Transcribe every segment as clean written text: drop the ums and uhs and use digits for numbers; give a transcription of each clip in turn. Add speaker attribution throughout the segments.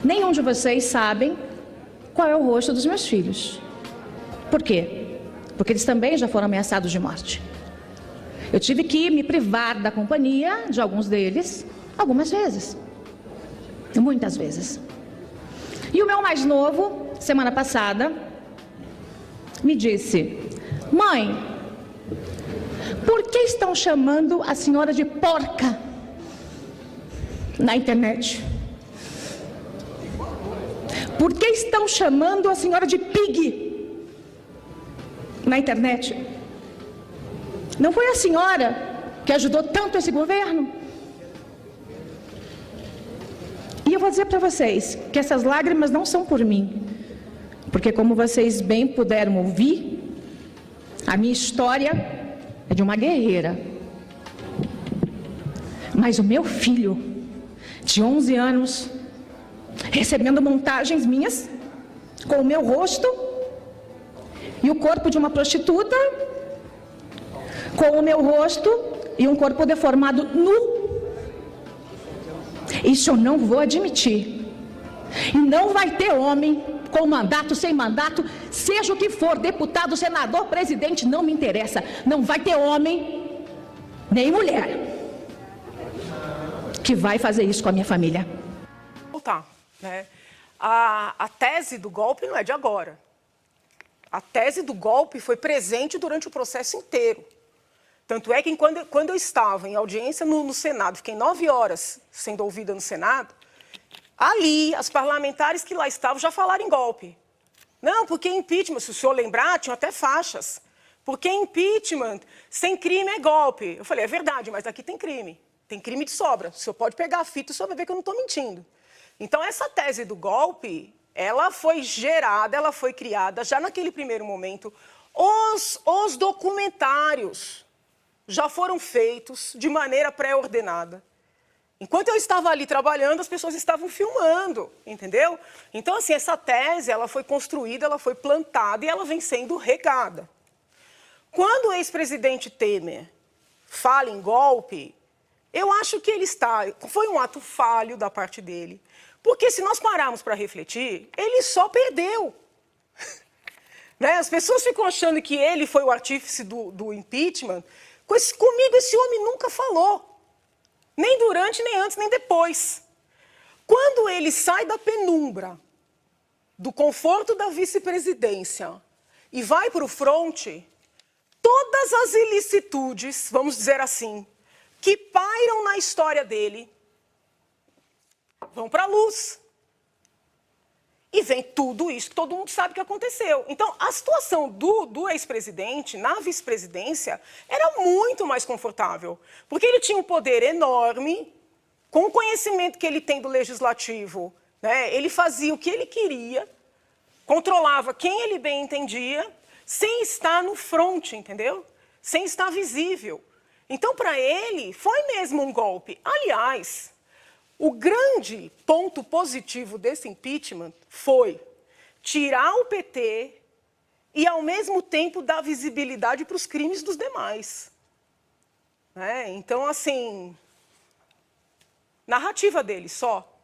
Speaker 1: Nenhum de vocês sabem qual é o rosto dos meus filhos. Por quê? Porque eles também já foram ameaçados de morte. Eu tive que me privar da companhia de alguns deles algumas vezes. Muitas vezes. E o meu mais novo, semana passada, me disse: mãe, por que estão chamando a senhora de porca na internet? Por que estão chamando a senhora de pig na internet? Não foi a senhora que ajudou tanto esse governo? E eu vou dizer para vocês que essas lágrimas não são por mim, porque como vocês bem puderam ouvir, a minha história é de uma guerreira. Mas o meu filho, de 11 anos, recebendo montagens minhas, com o meu rosto e o corpo de uma prostituta, com o meu rosto e um corpo deformado nu. Isso eu não vou admitir. E não vai ter homem com mandato, sem mandato, seja o que for, deputado, senador, presidente, não me interessa. Não vai ter homem, nem mulher, que vai fazer isso com a minha família.
Speaker 2: Tá, né? A tese do golpe não é de agora. A tese do golpe foi presente durante o processo inteiro. Tanto é que quando eu estava em audiência no Senado, fiquei 9 horas sendo ouvida no Senado, ali, as parlamentares que lá estavam já falaram em golpe. Não, porque impeachment, se o senhor lembrar, tinham até faixas. Porque impeachment, sem crime é golpe. Eu falei, é verdade, mas aqui tem crime. Tem crime de sobra. O senhor pode pegar a fita e o senhor vai ver que eu não estou mentindo. Então, essa tese do golpe, ela foi gerada, ela foi criada já naquele primeiro momento. Os documentários já foram feitos de maneira pré-ordenada. Enquanto eu estava ali trabalhando, as pessoas estavam filmando, entendeu? Então, assim, essa tese, ela foi construída, ela foi plantada e ela vem sendo regada. Quando o ex-presidente Temer fala em golpe, eu acho que foi um ato falho da parte dele. Porque se nós pararmos para refletir, ele só perdeu. Né? As pessoas ficam achando que ele foi o artífice do impeachment. Comigo esse homem nunca falou. Nem durante, nem antes, nem depois. Quando ele sai da penumbra, do conforto da vice-presidência, e vai para o fronte, todas as ilicitudes, vamos dizer assim, que pairam na história dele, vão para a luz. E vem tudo isso que todo mundo sabe que aconteceu. Então, a situação do ex-presidente na vice-presidência era muito mais confortável. Porque ele tinha um poder enorme, com o conhecimento que ele tem do legislativo, né? Ele fazia o que ele queria, controlava quem ele bem entendia, sem estar no fronte, entendeu? Sem estar visível. Então, para ele, foi mesmo um golpe. Aliás, o grande ponto positivo desse impeachment foi tirar o PT e, ao mesmo tempo, dar visibilidade para os crimes dos demais. Né? Então, assim, narrativa dele só.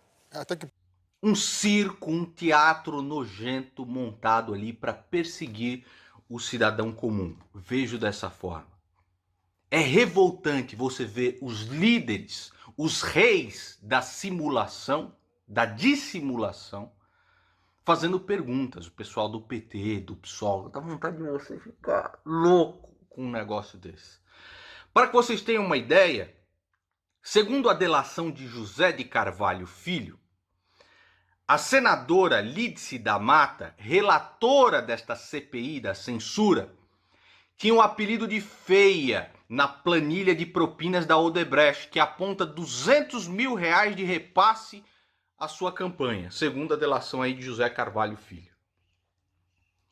Speaker 3: Um circo, um teatro nojento montado ali para perseguir o cidadão comum. Vejo dessa forma. É revoltante você ver os líderes, os reis da simulação, da dissimulação, fazendo perguntas. O pessoal do PT, do PSOL, dá vontade de você ficar louco com um negócio desse. Para que vocês tenham uma ideia, segundo a delação de José de Carvalho Filho, a senadora Lídice da Mata, relatora desta CPI da censura, tinha o apelido de feia na planilha de propinas da Odebrecht, que aponta R$200 mil de repasse à sua campanha, segundo a delação aí de José Carvalho Filho.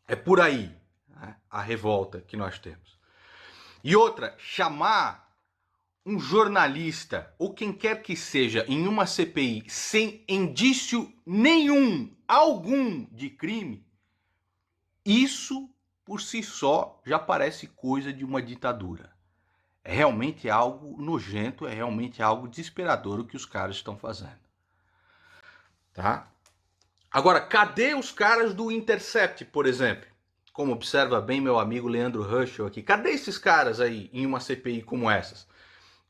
Speaker 3: É por aí, né, a revolta que nós temos. E outra, chamar um jornalista, ou quem quer que seja, em uma CPI, sem indício nenhum, algum de crime, isso por si só já parece coisa de uma ditadura. É realmente algo nojento, é realmente algo desesperador o que os caras estão fazendo. Tá? Agora, cadê os caras do Intercept, por exemplo? Como observa bem meu amigo Leandro Ruschel aqui. Cadê esses caras aí em uma CPI como essas?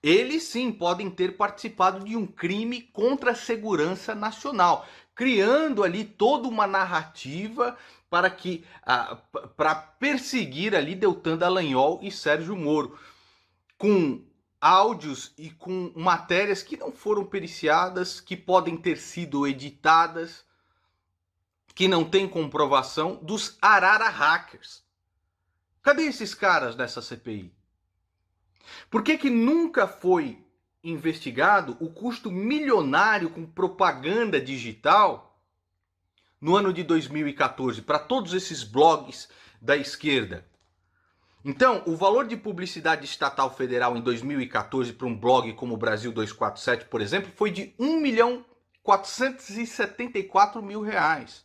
Speaker 3: Eles sim podem ter participado de um crime contra a segurança nacional, criando ali toda uma narrativa para perseguir ali Deltan Dallagnol e Sérgio Moro, com áudios e com matérias que não foram periciadas, que podem ter sido editadas, que não tem comprovação, dos Arara Hackers. Cadê esses caras nessa CPI? Por que nunca foi investigado o custo milionário com propaganda digital no ano de 2014 para todos esses blogs da esquerda? Então, o valor de publicidade estatal federal em 2014 para um blog como o Brasil 247, por exemplo, foi de R$1.474.000.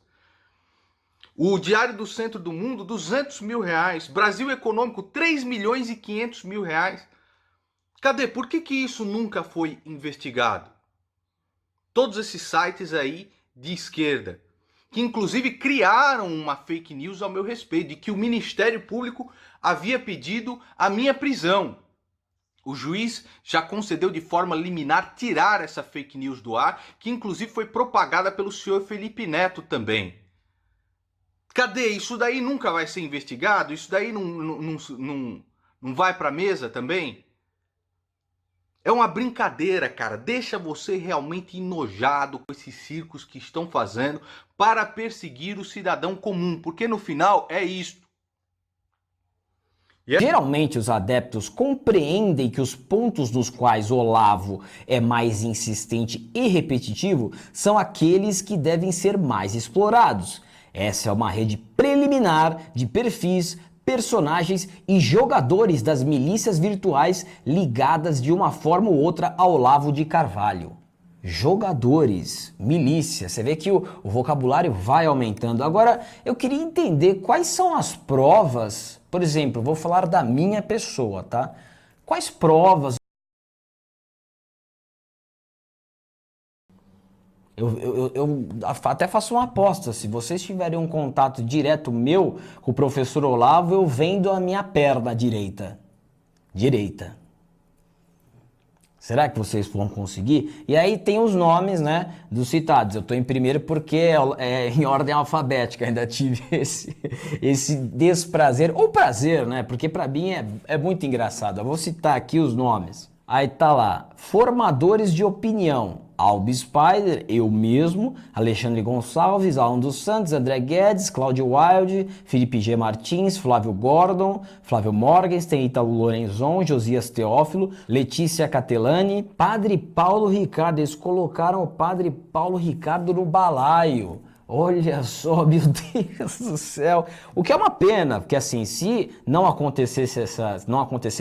Speaker 3: O Diário do Centro do Mundo, R$200.000. Brasil Econômico, R$3.500.000. Cadê? Por que isso nunca foi investigado? Todos esses sites aí de esquerda, que inclusive criaram uma fake news ao meu respeito, de que o Ministério Público havia pedido a minha prisão. O juiz já concedeu de forma liminar tirar essa fake news do ar, que inclusive foi propagada pelo senhor Felipe Neto também. Cadê? Isso daí nunca vai ser investigado? Isso daí não vai para a mesa também? É uma brincadeira, cara. Deixa você realmente enojado com esses circos que estão fazendo para perseguir o cidadão comum, porque no final é isto.
Speaker 4: Geralmente os adeptos compreendem que os pontos nos quais Olavo é mais insistente e repetitivo são aqueles que devem ser mais explorados. Essa é uma rede preliminar de perfis, personagens e jogadores das milícias virtuais ligadas de uma forma ou outra ao Olavo de Carvalho. Jogadores, milícia, você vê que o vocabulário vai aumentando. Agora, eu queria entender quais são as provas, por exemplo, vou falar da minha pessoa, tá? Quais provas eu até faço uma aposta, se vocês tiverem um contato direto meu com o professor Olavo, eu vendo a minha perna direita. Será que vocês vão conseguir? E aí tem os nomes, né, dos citados. Eu estou em primeiro porque é em ordem alfabética, ainda tive esse desprazer, ou prazer, né, porque para mim é muito engraçado. Eu vou citar aqui os nomes. Aí tá lá, formadores de opinião, Albi Spider, eu mesmo, Alexandre Gonçalves, Alan dos Santos, André Guedes, Cláudio Wilde, Felipe G. Martins, Flávio Gordon, Flávio Morgenstern, Ítalo Lorenzon, Josias Teófilo, Letícia Catelani, Padre Paulo Ricardo, eles colocaram o Padre Paulo Ricardo no balaio. Olha só, meu Deus do céu. O que é uma pena, porque assim, se não acontecer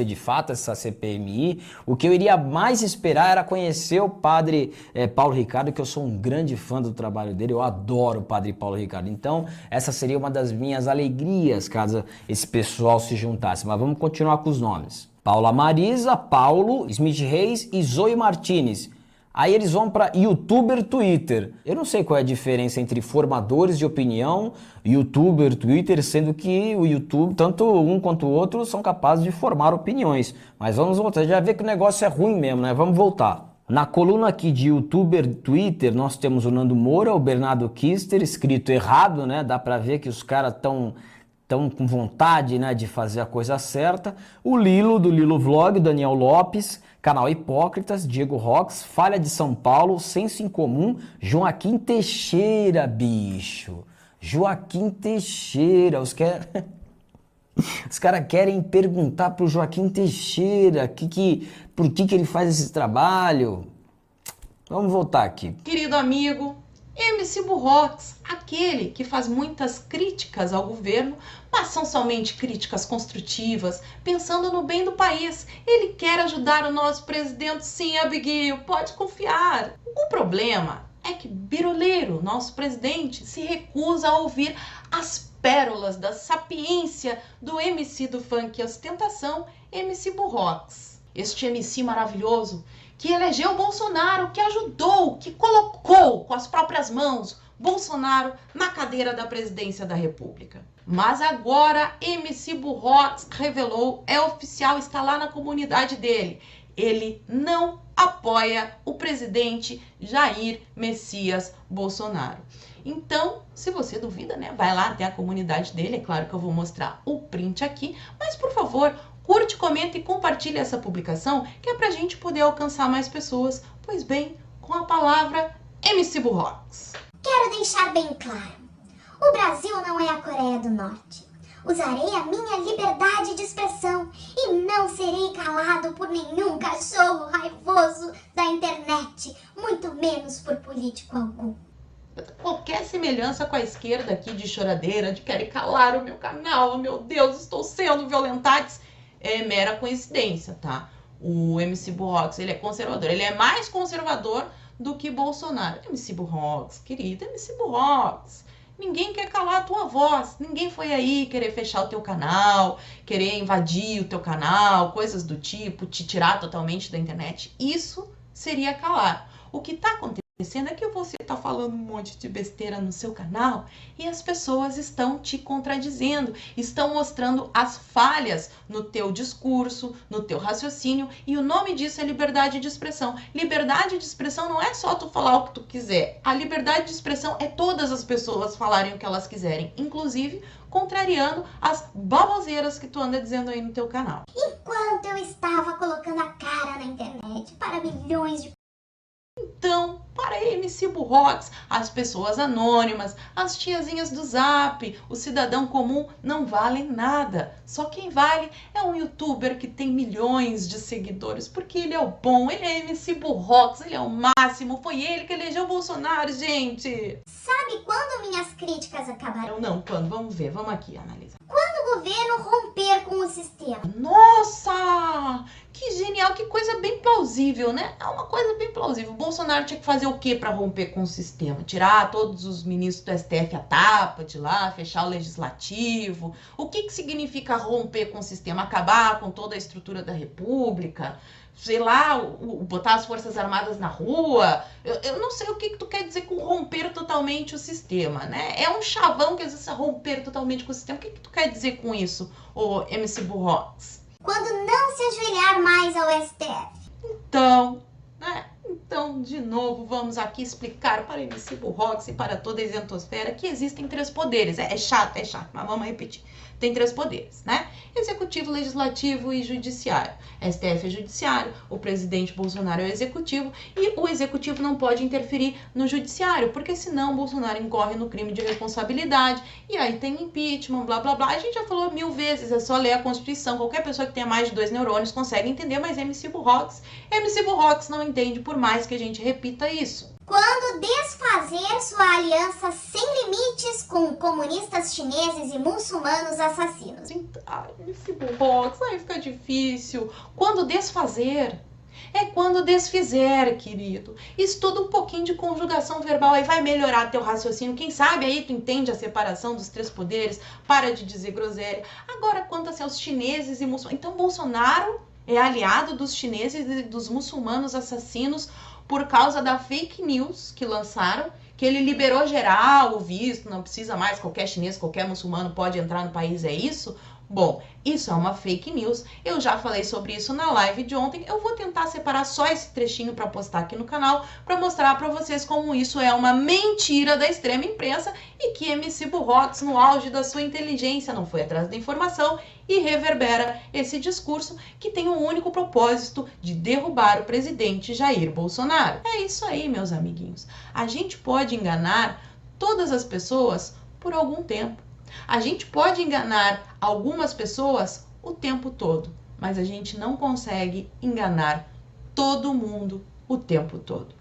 Speaker 4: de fato essa CPMI, o que eu iria mais esperar era conhecer o padre Paulo Ricardo, que eu sou um grande fã do trabalho dele, eu adoro o padre Paulo Ricardo. Então, essa seria uma das minhas alegrias, caso esse pessoal se juntasse. Mas vamos continuar com os nomes. Paula Marisa, Paulo, Smith Reis e Zoe Martinez. Aí eles vão para youtuber Twitter. Eu não sei qual é a diferença entre formadores de opinião, youtuber Twitter, sendo que o YouTube, tanto um quanto o outro, são capazes de formar opiniões. Mas vamos voltar, já vê que o negócio é ruim mesmo, né? Vamos voltar. Na coluna aqui de youtuber Twitter, nós temos o Nando Moura, o Bernardo Kister, escrito errado, né? Dá para ver que os caras estão com vontade, né, de fazer a coisa certa. O Lilo, do Lilo Vlog, Daniel Lopes, Canal Hipócritas, Diego Rox, Falha de São Paulo, Senso em Comum, Joaquim Teixeira, bicho. Joaquim Teixeira, os caras querem perguntar pro Joaquim Teixeira por que ele faz esse trabalho. Vamos voltar aqui.
Speaker 5: Querido amigo, MC Burrox, aquele que faz muitas críticas ao governo, mas são somente críticas construtivas, pensando no bem do país. Ele quer ajudar o nosso presidente, sim, Abigail, pode confiar. O problema é que Biroleiro, nosso presidente, se recusa a ouvir as pérolas da sapiência do MC do funk e ostentação, MC Burrox. Este MC maravilhoso que elegeu Bolsonaro, que ajudou, que colocou com as próprias mãos Bolsonaro na cadeira da presidência da República. Mas agora MC Burrox revelou, é oficial, está lá na comunidade dele. Ele não apoia o presidente Jair Messias Bolsonaro. Então, se você duvida, né, vai lá até a comunidade dele. É claro que eu vou mostrar o print aqui, mas por favor, curte, comenta e compartilhe essa publicação, que é pra gente poder alcançar mais pessoas. Pois bem, com a palavra MC Burrox.
Speaker 6: Quero deixar bem claro, o Brasil não é a Coreia do Norte. Usarei a minha liberdade de expressão e não serei calado por nenhum cachorro raivoso da internet, muito menos por político algum.
Speaker 5: Qualquer semelhança com a esquerda aqui de choradeira, de querer calar o meu canal, oh, meu Deus, estou sendo violentados, é mera coincidência, tá? O MC Burrox, ele é conservador, ele é mais conservador do que Bolsonaro. MC Burrox, querida, MC Burrox, ninguém quer calar a tua voz, ninguém foi aí querer fechar o teu canal, querer invadir o teu canal, coisas do tipo, te tirar totalmente da internet. Isso seria calar. O que tá acontecendo é que você tá falando um monte de besteira no seu canal e as pessoas estão te contradizendo, estão mostrando as falhas no teu discurso, no teu raciocínio, e o nome disso é liberdade de expressão. Liberdade de expressão não é só tu falar o que tu quiser. A liberdade de expressão é todas as pessoas falarem o que elas quiserem, inclusive contrariando as baboseiras que tu anda dizendo aí no teu canal.
Speaker 6: Enquanto eu estava colocando a cara na internet para milhões de...
Speaker 5: Então, para MC Burrox, as pessoas anônimas, as tiazinhas do Zap, o cidadão comum não valem nada. Só quem vale é um youtuber que tem milhões de seguidores, porque ele é o bom, ele é MC Burrox, ele é o máximo, foi ele que elegeu o Bolsonaro, gente.
Speaker 6: Sabe quando minhas críticas acabaram?
Speaker 5: Não, quando? Vamos ver, vamos aqui analisar.
Speaker 6: Quando o governo romper com o sistema.
Speaker 5: Nossa, que genial, que coisa bem plausível, né? É uma coisa bem plausível. O Bolsonaro tinha que fazer o que para romper com o sistema? Tirar todos os ministros do STF a tapa de lá, fechar o legislativo? O que significa romper com o sistema? Acabar com toda a estrutura da República? Sei lá, botar as Forças Armadas na rua? Eu não sei o que tu quer dizer com romper totalmente o sistema, né? É um chavão que às vezes é romper totalmente com o sistema. O que tu quer dizer com isso, ô MC Burrox?
Speaker 6: Quando não se ajoelhar mais ao STF.
Speaker 5: Então, né? Então, de novo, vamos aqui explicar para MC Burrox e para toda a isentosfera que existem três poderes. É chato, mas vamos repetir. Tem três poderes, né? Executivo, legislativo e judiciário. STF é judiciário, o presidente Bolsonaro é o executivo e o executivo não pode interferir no judiciário, porque senão Bolsonaro incorre no crime de responsabilidade e aí tem impeachment, blá blá blá. A gente já falou 1000 vezes, é só ler a Constituição. Qualquer pessoa que tenha mais de 2 neurônios consegue entender, mas MC Burrox não entende por mais que a gente repita isso.
Speaker 6: Quando desfazer sua aliança sem limites com comunistas chineses e muçulmanos assassinos.
Speaker 5: Ai, MC Burrox, aí fica difícil. Quando desfazer é quando desfizer, querido. Estuda um pouquinho de conjugação verbal, aí vai melhorar teu raciocínio. Quem sabe aí tu entende a separação dos três poderes, para de dizer groselha. Agora, quanto a seus chineses e muçulmanos. Então, Bolsonaro é aliado dos chineses e dos muçulmanos assassinos por causa da fake news que lançaram, que ele liberou geral o visto, não precisa mais, qualquer chinês, qualquer muçulmano pode entrar no país, é isso? Bom, isso é uma fake news, eu já falei sobre isso na live de ontem, eu vou tentar separar só esse trechinho para postar aqui no canal, para mostrar para vocês como isso é uma mentira da extrema imprensa e que MC Burrox, no auge da sua inteligência, não foi atrás da informação e reverbera esse discurso que tem o único propósito de derrubar o presidente Jair Bolsonaro. É isso aí, meus amiguinhos. A gente pode enganar todas as pessoas por algum tempo. A gente pode enganar algumas pessoas o tempo todo, mas a gente não consegue enganar todo mundo o tempo todo.